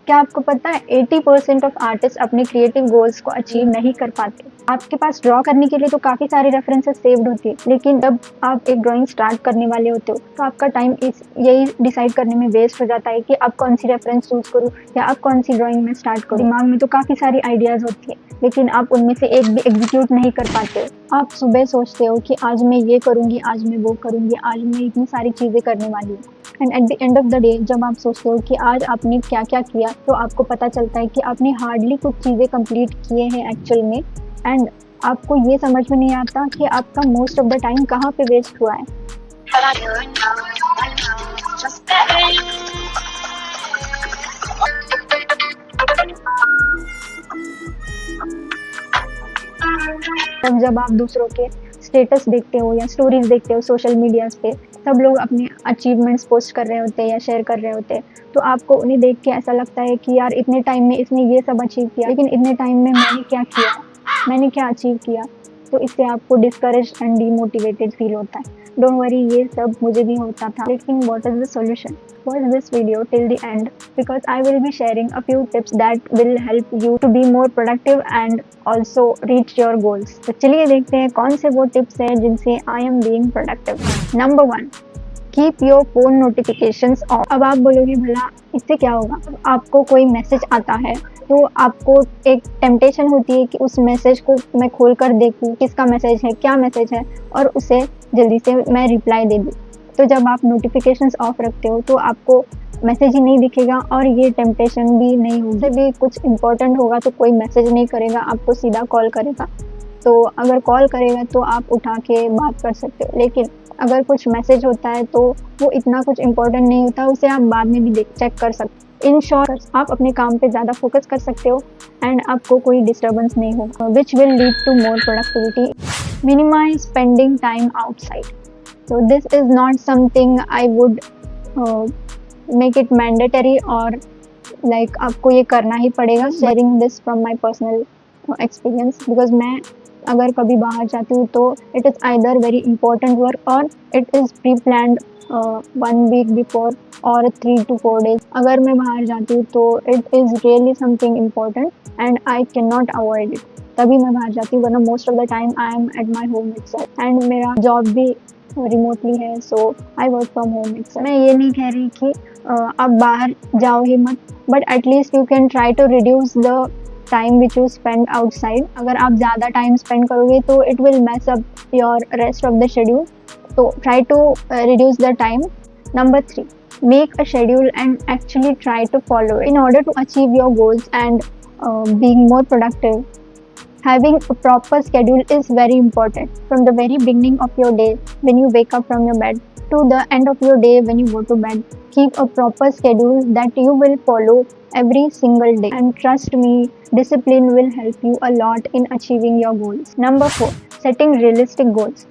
क्या आपको पता है 80% ऑफ आर्टिस्ट अपने क्रिएटिव गोल्स को अचीव नहीं कर पाते। आपके पास ड्रॉ करने के लिए तो काफ़ी सारी रेफरेंसेस सेव्ड होती है, लेकिन जब आप एक ड्राइंग स्टार्ट करने वाले होते हो तो आपका टाइम यही डिसाइड करने में वेस्ट हो जाता है कि अब कौन सी रेफरेंस चूज करूँ या अब कौन सी ड्राइंग में स्टार्ट करूँ। दिमाग में तो काफ़ी सारी आइडियाज़ होती है, लेकिन आप उनमें से एक भी एग्जीक्यूट नहीं कर पाते हो। आप सुबह सोचते हो कि आज मैं ये करूँगी, आज मैं वो करूँगी, आज मैं इतनी सारी चीज़ें करने वाली हूँ, and at the end of the day जब आप सोचते हो कि आज आपने क्या क्या किया, तो आपको पता चलता है कि आपने हार्डली कुछ चीज़ें कंप्लीट किए हैं एक्चुअल में, एंड आपको ये समझ में नहीं आता कि आपका मोस्ट ऑफ द टाइम कहाँ पे वेस्ट हुआ है। तब जब आप दूसरों के स्टेटस देखते हो या स्टोरीज देखते हो सोशल मीडियाज पे, सब लोग अपने अचीवमेंट्स पोस्ट कर रहे होते हैं या शेयर कर रहे होते हैं, तो आपको उन्हें देख के ऐसा लगता है कि यार इतने टाइम में इसने ये सब अचीव किया, लेकिन इतने टाइम में मैंने क्या किया, मैंने क्या अचीव किया। तो इससे आपको डिस्करेज एंड डीमोटिवेटेड फील होता है। डोंट वरी, ये सब मुझे भी होता था, लेकिन what is the solution? Watch this video till the end because I will be sharing a few tips that will help you to be more productive and also reach your goals. तो चलिए देखते हैं कौन से वो tips हैं जिनसे I am being productive. Number 1, keep your phone notifications of. अब आप बोलोगे भला इससे क्या होगा? आपको कोई मैसेज आता है तो आपको एक टेम्पटेशन होती है कि उस मैसेज को मैं खोल कर देखूँ, किसका मैसेज है, क्या मैसेज है, और उसे जल्दी से मैं रिप्लाई दे दूँ। तो जब आप नोटिफिकेशंस ऑफ रखते हो तो आपको मैसेज ही नहीं दिखेगा और ये टेम्पटेशन भी नहीं होगी। जब भी कुछ इंपॉर्टेंट होगा तो कोई मैसेज नहीं करेगा, आपको सीधा कॉल करेगा। तो अगर कॉल करेगा तो आप उठा के बात कर सकते हो, लेकिन अगर कुछ मैसेज होता है तो वो इतना कुछ इम्पोर्टेंट नहीं होता, उसे आप बाद में भी चेक कर सकते हो। इन शॉर्ट, आप अपने काम पे ज़्यादा फोकस कर सकते हो एंड आपको कोई डिस्टर्बेंस नहीं होगा, which will lead to more productivity. Minimize spending time outside. So this is not something I would make it mandatory or like आपको ये करना ही पड़ेगा। Sharing this from my personal experience because मैं अगर कभी बाहर जाती हूँ तो it is either very important work or it is pre-planned 1 week before or 3 to 4 days। अगर मैं बाहर जाती हूँ तो it is really something important and I cannot avoid it, तभी मैं बाहर जाती हूँ, वरना most of the time I am at my home itself and मेरा जॉब भी रिमोटली है, so I work from home it's. मैं ये नहीं कह रही कि आप बाहर जाओ ही मत, but at least you can try to reduce the time which you spend outside. अगर आप ज़्यादा टाइम स्पेंड करोगे तो it will mess up your rest of the schedule, तो try to reduce the time. Number 3, make a schedule and actually try to follow it in order to achieve your goals and being more productive. Having a proper schedule is very important. From the very beginning of your day, when you wake up from your bed, to the end of your day when you go to bed, keep a proper schedule that you will follow every single day. And trust me, discipline will help you a lot in achieving your goals. Number 4, setting realistic goals.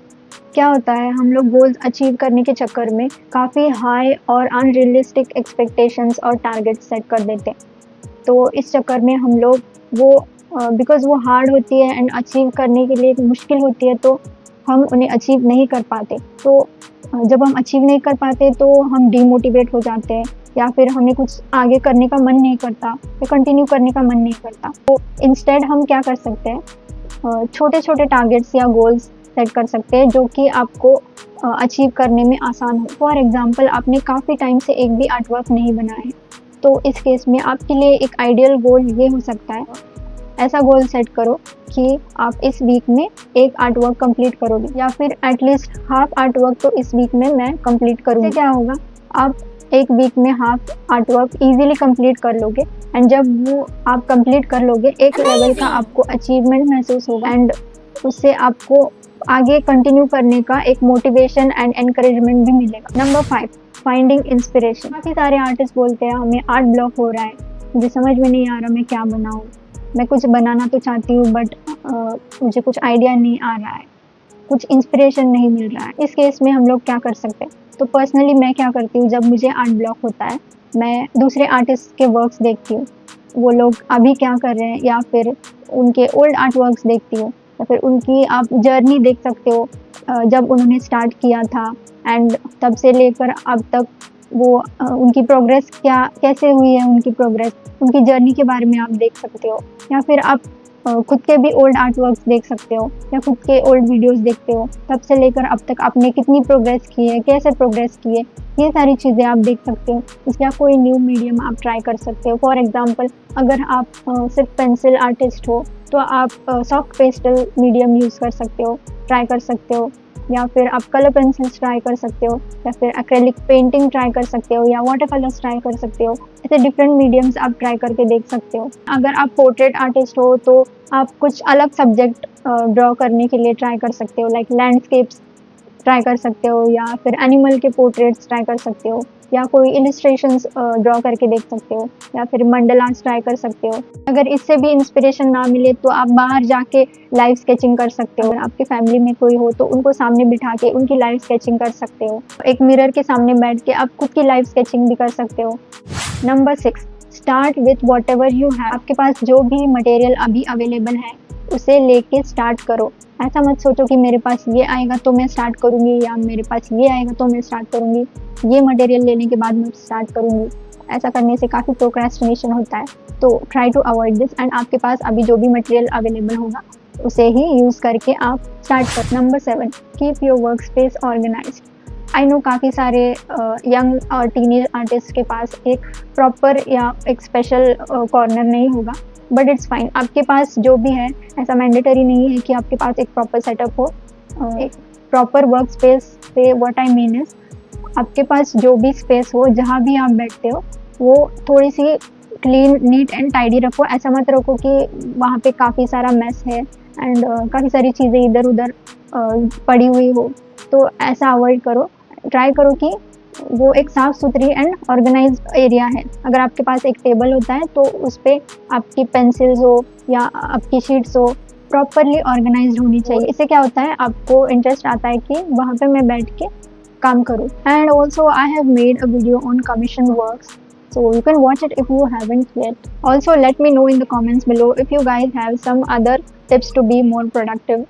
क्या होता है, हम लोग goals achieve करने के चक्कर में काफ़ी हाई और अनरियलिस्टिक एक्सपेक्टेशंस और टारगेट्स सेट कर देते हैं। तो इस चक्कर में हम लोग वो बिकॉज़ वो हार्ड होती है एंड अचीव करने के लिए मुश्किल होती है, तो हम उन्हें अचीव नहीं कर पाते। तो जब हम अचीव नहीं कर पाते तो हम डीमोटिवेट हो जाते हैं या फिर हमें कुछ आगे करने का मन नहीं करता या कंटिन्यू करने का मन नहीं करता। तो इंस्टेड हम क्या कर सकते हैं, छोटे छोटे टारगेट्स या गोल्स सेट कर सकते हैं जो कि आपको अचीव करने में आसान हो। फॉर एग्जांपल, आपने काफ़ी टाइम से एक भी आर्ट वर्क नहीं बनाया है, तो इस केस में आपके लिए एक आइडियल गोल ये हो सकता है, ऐसा गोल सेट करो कि आप इस वीक में एक आर्ट वर्क कंप्लीट करोगे या फिर एटलीस्ट हाफ आर्ट वर्क तो इस वीक में मैं कंप्लीट करूँगी। क्या होगा, आप एक वीक में half art work easily complete कर लोगे एंड जब वो आप कंप्लीट कर लोगे एक लेवल का आपको अचीवमेंट महसूस होगा एंड उससे आपको आगे कंटिन्यू करने का एक मोटिवेशन एंड एनकरेजमेंट भी मिलेगा। Number 5, finding inspiration. काफ़ी सारे आर्टिस्ट बोलते हैं हमें आर्ट ब्लॉक हो रहा है, मुझे समझ में नहीं आ रहा मैं क्या बनाऊँ, मैं कुछ बनाना तो चाहती हूँ बट मुझे कुछ आइडिया नहीं आ रहा है, कुछ इंस्पिरेशन नहीं मिल रहा है। इस केस में हम लोग क्या कर सकते हैं? तो पर्सनली मैं क्या करती हूँ, जब मुझे आर्ट ब्लॉक होता है मैं दूसरे आर्टिस्ट के वर्क्स देखती हूँ, वो लोग अभी क्या कर रहे हैं, या फिर उनके ओल्ड आर्ट वर्क्स देखती हूँ, या फिर उनकी आप जर्नी देख सकते हो जब उन्होंने स्टार्ट किया था एंड तब से लेकर अब तक वो उनकी प्रोग्रेस कैसे हुई है, उनकी प्रोग्रेस, उनकी जर्नी के बारे में आप देख सकते हो। या फिर आप खुद के भी ओल्ड आर्ट वर्क्स देख सकते हो या खुद के ओल्ड वीडियोस देखते हो, तब से लेकर अब तक आपने कितनी प्रोग्रेस की है, कैसे प्रोग्रेस की है, ये सारी चीज़ें आप देख सकते हो। या कोई न्यू मीडियम आप ट्राई कर सकते हो। फॉर एग्जांपल, अगर आप सिर्फ पेंसिल आर्टिस्ट हो तो आप सॉफ्ट पेस्टल मीडियम यूज़ कर सकते हो, ट्राई कर सकते हो। या फिर आप कलर पेंसिल्स ट्राई कर सकते हो, या फिर एक्रेलिक पेंटिंग ट्राई कर सकते हो, या वाटर कलर्स ट्राई कर सकते हो। ऐसे डिफरेंट मीडियम्स आप ट्राई करके देख सकते हो। अगर आप पोर्ट्रेट आर्टिस्ट हो तो आप कुछ अलग सब्जेक्ट ड्रॉ करने के लिए ट्राई कर सकते हो, लाइक लैंडस्केप्स ट्राई कर सकते हो, या फिर एनिमल के पोर्ट्रेट्स ट्राई कर सकते हो, या कोई इलिस्ट्रेशंस ड्रॉ करके देख सकते हो, या फिर मंडलास ट्राई कर सकते हो। अगर इससे भी इंस्पिरेशन ना मिले तो आप बाहर जाके लाइव स्केचिंग कर सकते हो। अगर आपके फैमिली में कोई हो तो उनको सामने बिठा के उनकी लाइव स्केचिंग कर सकते हो। एक मिरर के सामने बैठ के आप खुद की लाइव स्केचिंग भी कर सकते हो। Number 6, start with what ever you have. आपके पास जो भी मटेरियल अभी अवेलेबल है उसे लेके स्टार्ट करो। ऐसा मत सोचो कि मेरे पास ये आएगा तो मैं स्टार्ट करूँगी, या मेरे पास ये आएगा तो मैं स्टार्ट करूँगी, ये मटेरियल लेने के बाद मैं स्टार्ट करूँगी। ऐसा करने से काफ़ी प्रोक्रेस्टिनेशन होता है, तो try to avoid this. And आपके पास अभी जो भी मटेरियल अवेलेबल होगा उसे ही यूज़ करके आप स्टार्ट कर। Number 7, keep your work space organized. I know काफ़ी सारे यंग और टीनेज आर्टिस्ट के पास एक प्रॉपर या एक स्पेशल कॉर्नर नहीं होगा, बट इट्स फाइन। आपके पास जो भी है, ऐसा मैंडेटरी नहीं है कि आपके पास एक प्रॉपर सेटअप हो। एक प्रॉपर वर्क स्पेस से व्हाट आई मीन इज, आपके पास जो भी स्पेस हो, जहाँ भी आप बैठते हो, वो थोड़ी सी क्लीन, नीट एंड टाइडी रखो। ऐसा मत रखो कि वहाँ पे काफ़ी सारा मेस है एंड काफ़ी सारी चीज़ें इधर उधर पड़ी हुई हो, तो ऐसा अवॉइड करो। ट्राई करो कि वो एक साफ़ सुथरी एंड ऑर्गेनाइज एरिया है। अगर आपके पास एक टेबल होता है तो उस पर आपकी पेंसिल्स हो या आपकी शीट्स हो, प्रॉपरली ऑर्गेनाइज्ड होनी चाहिए। इससे क्या होता है, आपको इंटरेस्ट आता है कि वहाँ पे मैं बैठ के काम करूँ। And also I have made a video on commission works, so you can watch it if you haven't yet. Also let me know in the comments below if you guys have some other tips to be more productive.